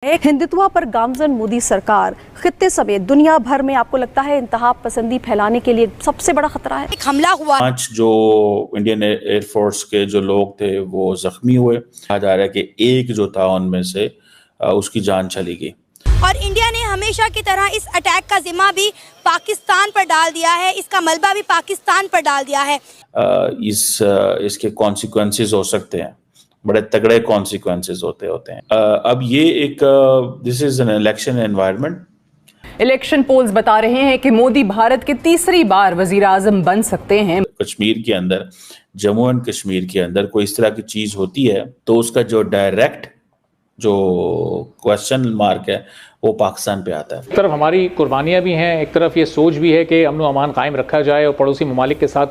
हिंदुत्व पर गामजन मोदी सरकार खित्ते समेत दुनिया भर में आपको लगता है इंतहा पसंदी फैलाने के लिए सबसे बड़ा खतरा है? एक हमला हुआ, 5 जो इंडियन एयरफोर्स के जो लोग थे वो जख्मी हुए। कहा जा रहा है कि एक जो था उनमें से उसकी जान चली गई। और इंडिया ने हमेशा की तरह इस अटैक का जिम्मा भी पाकिस्तान पर डाल दिया है, इसका मलबा भी पाकिस्तान पर डाल दिया है। इसके कॉन्सिक्वेंसेस हो सकते हैं, बड़े तगड़े कॉन्सिक्वेंसेस होते हैं। अब ये एक this is an election environment. Election polls बता रहे हैं कि मोदी भारत के तीसरी बार वजीर आजम बन सकते हैं। कश्मीर के अंदर, जम्मू एंड कश्मीर के अंदर कोई इस तरह की चीज होती है तो उसका जो डायरेक्ट जो क्वेश्चन मार्क है वो पाकिस्तान पे आता है। एक तरफ हमारी कुर्बानियाँ भी हैं, एक तरफ ये सोच भी है कि अमन व अमान कायम रखा जाए और पड़ोसी ममालिक के साथ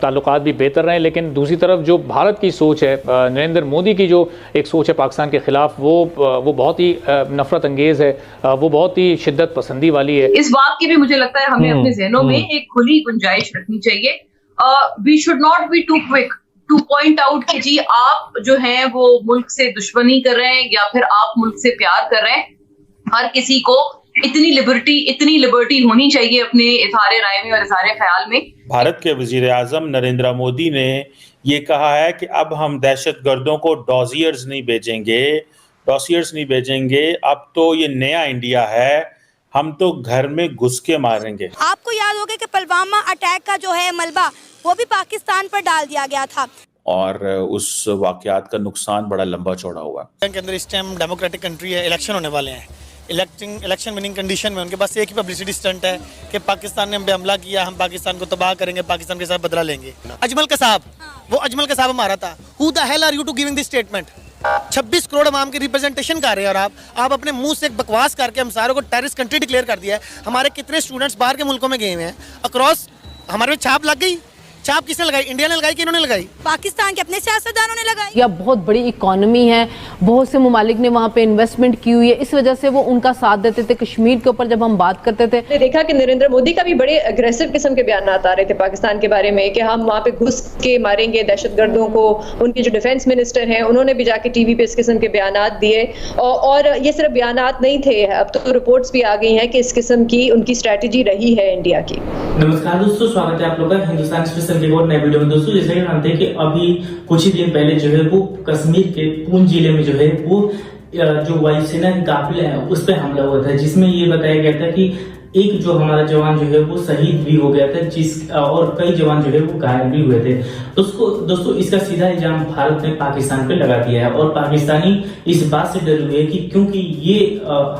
ताल्लुकात भी बेहतर रहें, लेकिन दूसरी तरफ जो भारत की सोच है, नरेंद्र मोदी की जो एक सोच है पाकिस्तान के ख़िलाफ़, वो बहुत ही नफरत अंगेज़ है, वो बहुत ही शिद्दत पसंदी वाली है। इस बात की भी मुझे लगता है हमें अपने जहनों में एक खुली गुंजाइश रखनी चाहिए। We should not be too quick to point out कि जी आप जो हैं वो मुल्क से दुश्मनी कर रहे हैं या फिर आप मुल्क से प्यार कर रहे हैं। हर किसी को इतनी लिबर्टी होनी चाहिए अपने इज़हारे राय में और इज़हारे ख्याल में। भारत के वजीर आज़म नरेंद्र मोदी ने ये कहा है कि अब हम दहशतगर्दों को डॉसियर्स नहीं भेजेंगे, अब तो ये नया इंडिया है, हम तो घर में घुस के मारेंगे। आपको याद होगा कि पुलवामा अटैक का जो है मलबा वो भी पाकिस्तान पर डाल दिया गया था और उस वाकयात का नुकसान बड़ा लंबा चौड़ा हुआ। के अंदर इस टाइम डेमोक्रेटिक कंट्री है, इलेक्शन होने वाले हैं, इलेक्शन विनिंग कंडीशन में उनके पास एक ही पब्लिसिटी स्टंट है कि पाकिस्तान ने हम पे हमला किया, हम पाकिस्तान को तबाह करेंगे, पाकिस्तान के साथ बदला लेंगे। अजमल कसाब, वो अजमल कसाब हमारा था। Who the hell are you to giving this statement? 26 crore अवाम की रिप्रेजेंटेशन कर रहे हैं और आप अपने मुंह से एक बकवास करके हम सारों को टेररिस्ट कंट्री डिक्लेयर कर दिया है। हमारे कितने स्टूडेंट्स बाहर के मुल्कों में गए हुए हैं, अक्रॉस हमारे में छाप लग गई। छाप किसने लगाई? इंडिया ने लगाई कि इन्होंने लगाई? पाकिस्तान के अपने सियासतदानों ने लगाई। या बहुत बड़ी इकोनॉमी है, बहुत से ममालिक ने वहाँ पे इन्वेस्टमेंट की हुई है, इस वजह से वो उनका साथ देते थे। कश्मीर के ऊपर जब हम बात करते थे, देखा कि नरेंद्र मोदी का भी बड़े अग्रेसिव किस्म के बयान आ रहे थे पाकिस्तान के बारे में कि हम वहाँ पे घुस के मारेंगे दहशतगर्दों को। उनके जो डिफेंस मिनिस्टर हैं उन्होंने भी जाके टीवी पे इस किस्म के बयान दिए और ये सिर्फ बयान नहीं थे, अब तो रिपोर्ट्स भी आ गई हैं कि इस किस्म की उनकी स्ट्रेटेजी रही है इंडिया की। नमस्कार दोस्तों, स्वागत है आप लोगों का हिंदुस्तान स्पेशल की नए वीडियो में। दोस्तों जैसे कि जानते हैं कि अभी कुछ ही दिन पहले जो है वो कश्मीर के पूंछ जिले में जो है वो जो वायुसेना के काफिले है उस पर हमला हुआ था, जिसमें ये बताया गया था कि एक जो हमारा जवान जो है वो शहीद भी हो गया था, और कई जवान जो है वो घायल भी हुए थे। दोस्तों इसका सीधा इल्जाम भारत ने पाकिस्तान पे लगा दिया है और पाकिस्तानी इस बात से डरे हुए हैं कि क्योंकि ये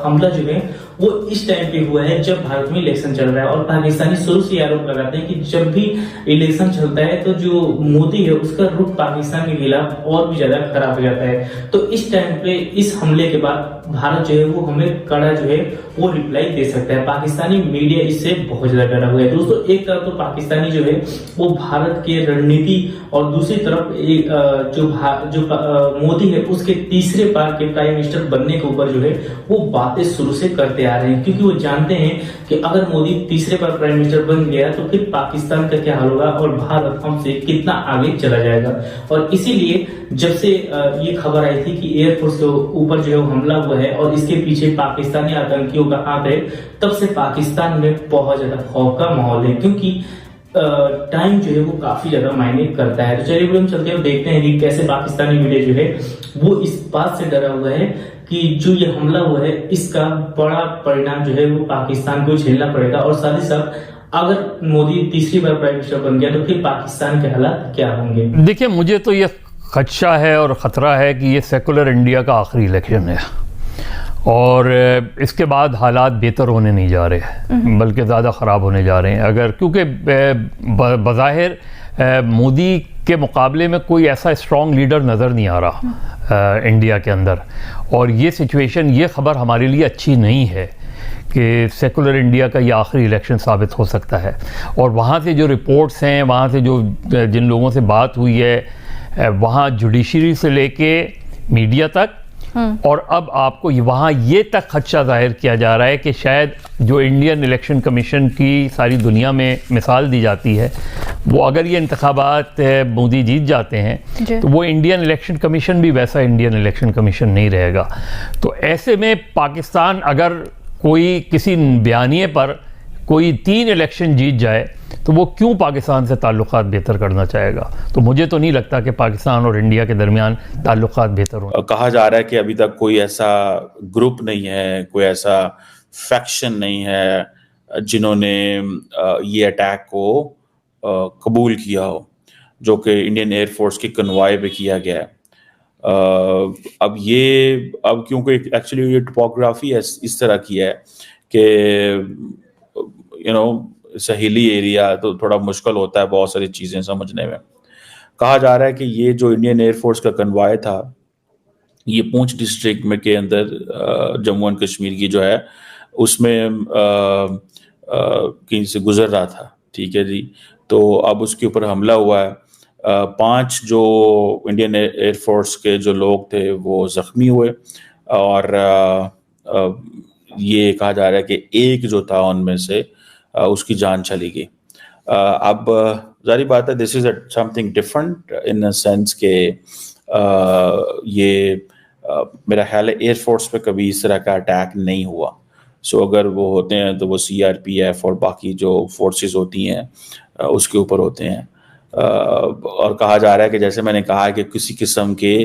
हमला जो है वो इस टाइम पे हुआ है जब भारत में इलेक्शन चल रहा है, और पाकिस्तानी शुरू से आरोप लगाते हैं कि जब भी इलेक्शन चलता है तो जो मोदी है उसका रुख पाकिस्तान के खिलाफ और भी ज्यादा खराब हो जाता है। तो इस टाइम पे इस हमले के बाद भारत जो है वो हमें कड़ा जो है वो रिप्लाई दे सकता है। पाकिस्तानी मीडिया इससे बहुत ज्यादा डरा हुआ है। दोस्तों एक तरफ तो पाकिस्तानी जो है वो भारत की रणनीति और दूसरी तरफ जो मोदी है उसके तीसरे बार के प्राइम मिनिस्टर बनने के ऊपर जो है वो बातें शुरू से करते आ रहे हैं, क्योंकि वो जानते हैं कि अगर मोदी तीसरे बार प्राइम मिनिस्टर बन गया तो फिर पाकिस्तान का क्या हाल होगा और भारत हमसे कितना आगे चला जाएगा। और इसीलिए जब से ये खबर आई थी कि एयरफोर्स के ऊपर जो है वो हमला हुआ है और इसके पीछे पाकिस्तानी आतंकियों का हाथ है, तब से पाकिस्तान में बहुत ज्यादा खौफ का माहौल है, क्योंकि टाइम जो है वो काफी ज्यादा मायने करता है। तो चलिए हम चलते हैं, देखते हैं कि कैसे पाकिस्तानी मीडिया जो है वो इस बात से डरा हुआ है कि जो ये हमला हुआ है इसका बड़ा परिणाम जो है वो पाकिस्तान को झेलना पड़ेगा, और साथ ही साथ अगर मोदी तीसरी बार प्राइम मिनिस्टर बन गया तो फिर पाकिस्तान के हालात क्या होंगे। देखिए, मुझे तो ये खदशा है और ख़तरा है कि ये सेकुलर इंडिया का आखिरी इलेक्शन है और इसके बाद हालात बेहतर होने नहीं जा रहे बल्कि ज़्यादा ख़राब होने जा रहे हैं। अगर क्योंकि बज़ाहिर मोदी के मुकाबले में कोई ऐसा स्ट्रॉन्ग लीडर नज़र नहीं आ रहा इंडिया के अंदर, और ये सिचुएशन, ये ख़बर हमारे लिए अच्छी नहीं है कि सेकुलर इंडिया का ये आखिरी इलेक्शन साबित हो सकता है। और वहाँ से जो रिपोर्ट्स हैं, वहाँ से जो जिन लोगों से बात हुई है, वहाँ जुडिशरी से लेके मीडिया तक और अब आपको वहाँ ये तक खदशा जाहिर किया जा रहा है कि शायद जो इंडियन इलेक्शन कमीशन की सारी दुनिया में मिसाल दी जाती है, वो अगर ये इंतखाबात मोदी जीत जाते हैं तो वो इंडियन इलेक्शन कमीशन भी वैसा इंडियन इलेक्शन कमीशन नहीं रहेगा। तो ऐसे में पाकिस्तान अगर कोई किसी बयानिए पर कोई 3 इलेक्शन जीत जाए तो वो क्यों पाकिस्तान से ताल्लुकात बेहतर करना चाहेगा? तो मुझे तो नहीं लगता कि पाकिस्तान और इंडिया के दरमियान ताल्लुकात बेहतर हो। कहा जा रहा है कि अभी तक कोई ऐसा ग्रुप नहीं है, कोई ऐसा फैक्शन नहीं है जिन्होंने ये अटैक को कबूल किया हो, जो कि इंडियन एयरफोर्स की कन्वॉय पे किया गया है। अब क्योंकि एक्चुअली ये टोपोग्राफी इस तरह की है कि सहीली एरिया, तो थोड़ा मुश्किल होता है बहुत सारी चीज़ें समझने में। कहा जा रहा है कि ये जो इंडियन एयरफोर्स का कन्वॉय था, ये पूंछ डिस्ट्रिक्ट में के अंदर जम्मू एंड कश्मीर की जो है उसमें कहीं से गुजर रहा था, ठीक है जी। तो अब उसके ऊपर हमला हुआ है। 5 जो इंडियन एयरफोर्स के जो लोग थे वो ज़ख्मी हुए, और ये कहा जा रहा है कि एक जो था उनमें से उसकी जान चली गई। अब जारी बात है, this is something different in a sense के ये मेरा ख्याल है एयरफोर्स पे कभी इस तरह का अटैक नहीं हुआ। सो अगर वो होते हैं तो वो CRPF और बाकी जो फोर्सेस होती हैं उसके ऊपर होते हैं। और कहा जा रहा है कि जैसे मैंने कहा कि किसी किस्म के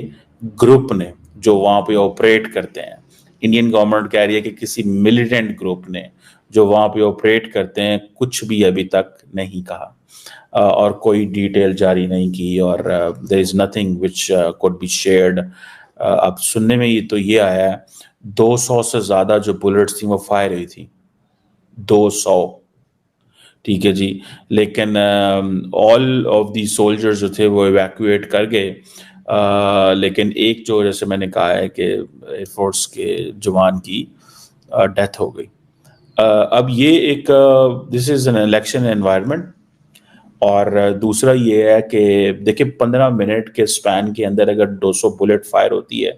ग्रुप ने जो वहाँ पे ऑपरेट करते हैं, इंडियन गवर्नमेंट कह रही है कि किसी मिलिटेंट ग्रुप ने जो वहाँ पे ऑपरेट करते हैं कुछ भी अभी तक नहीं कहा और कोई डिटेल जारी नहीं की, और there is nothing which could be shared. अब सुनने में ये आया है 200 से ज़्यादा जो बुलेट्स थी वो फायर हुई थी, 200, ठीक है जी। लेकिन ऑल ऑफ दी सोल्जर्स जो थे वो इवैक्यूएट कर गए, लेकिन एक जो जैसे मैंने कहा है कि एयरफोर्स के जवान की डेथ हो गई। अब ये एक this is an election environment, और दूसरा ये है कि देखिए 15 मिनट के स्पैन के अंदर अगर 200 बुलेट फायर होती है,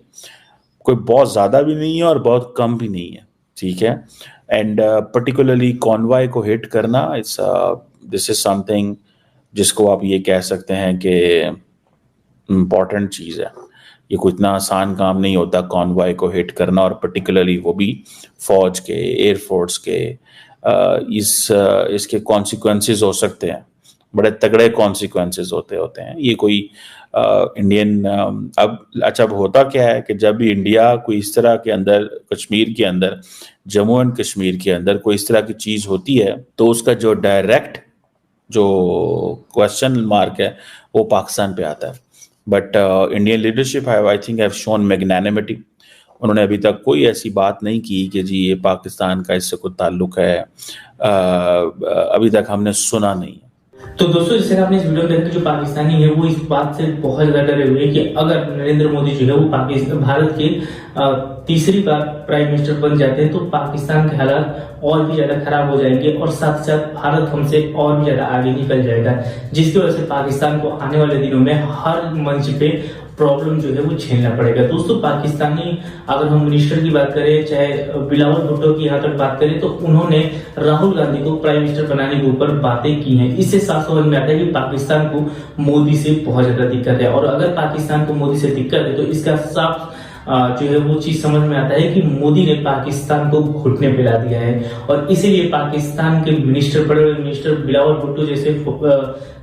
कोई बहुत ज़्यादा भी नहीं है और बहुत कम भी नहीं है, ठीक है। एंड पर्टिकुलरली कॉन्वॉय को हिट करना, दिस इज समथिंग जिसको आप ये कह सकते हैं कि इम्पॉर्टेंट चीज़ है। ये कोई इतना आसान काम नहीं होता कॉन्वॉय को हिट करना, और पर्टिकुलरली वो भी फौज के, एयरफोर्स के। इसके कॉन्सिक्वेंसेस हो सकते हैं, बड़े तगड़े कॉन्सिक्वेंसेस होते हैं। ये कोई इंडियन अब होता क्या है कि जब भी इंडिया कोई इस तरह के अंदर कश्मीर के अंदर, जम्मू एंड कश्मीर के अंदर कोई इस तरह की चीज़ होती है, तो उसका जो डायरेक्ट जो क्वेश्चन मार्क है वो पाकिस्तान पे आता है। But Indian leadership I think have shown magnanimity. उन्होंने अभी तक कोई ऐसी बात नहीं की कि जी ये पाकिस्तान का इससे कोई ताल्लुक है, अभी तक हमने सुना नहीं। तो दोस्तों, जैसे आपने इस वीडियो में देखा, जो पाकिस्तानी है वो इस बात से बहुत ज्यादा डरे हुए हैं कि अगर नरेंद्र मोदी जो है वो भारत के तीसरी बार प्राइम मिनिस्टर बन जाते हैं तो पाकिस्तान के हालात और भी ज्यादा खराब हो जाएंगे, और साथ साथ भारत हमसे और भी ज्यादा आगे निकल जाएगा, जिसकी वजह से पाकिस्तान को आने वाले दिनों में हर मंच पे प्रॉब्लम जो है वो झेलना पड़ेगा। दोस्तों, पाकिस्तानी अगर हम मिनिस्टर की बात करें, चाहे बिलावल भुट्टो की यहाँ तक बात करें, तो उन्होंने राहुल गांधी को प्राइम मिनिस्टर बनाने के ऊपर बातें की हैं। इससे साफ समझ में आता है कि पाकिस्तान को मोदी से बहुत ज्यादा दिक्कत है, और अगर पाकिस्तान को मोदी से दिक्कत है तो इसका साफ जो है वो चीज समझ में आता है कि मोदी ने पाकिस्तान को घुटने पे ला दिया है, और इसीलिए पाकिस्तान के मिनिस्टर, बड़े बड़े मिनिस्टर बिलावल भुट्टो जैसे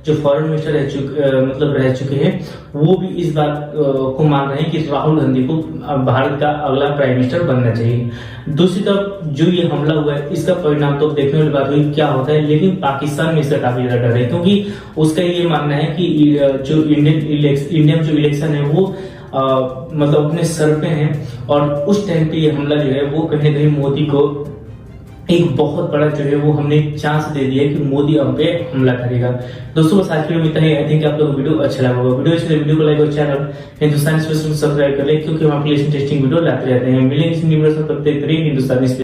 जो फॉरेन मिनिस्टर रह चुके हैं, वो भी इस बात को मान रहे हैं कि राहुल गांधी को भारत का अगला प्राइम मिनिस्टर बनना चाहिए। दूसरी तरफ जो ये हमला हुआ है, इसका परिणाम तो देखने वाली बात हुई क्या होता है, लेकिन पाकिस्तान में इसका काफी ज्यादा डर है, क्योंकि उसका ये मानना है कि जो इंडियन जो इलेक्शन है वो मतलब अपने सर पे है, और उस टाइम पे ये हमला जो है वो कहीं ना कहीं मोदी को एक बहुत बड़ा जो है वो हमने चांस दे दिया कि मोदी हम पे हमला करेगा। दोस्तों, बस आज की वीडियो में इतना ही। आई थिंक आप लोगों को वीडियो अच्छा लगा होगा। वीडियो को लाइक और चैनल हिंदुस्तानी स्पेशल सब्सक्राइब कर ले, क्योंकि हम अपनी टेस्टिंग वीडियो लाते रहते हैं। मिलेंगे इस वीडियो में, तब तक हिंदुस्तानी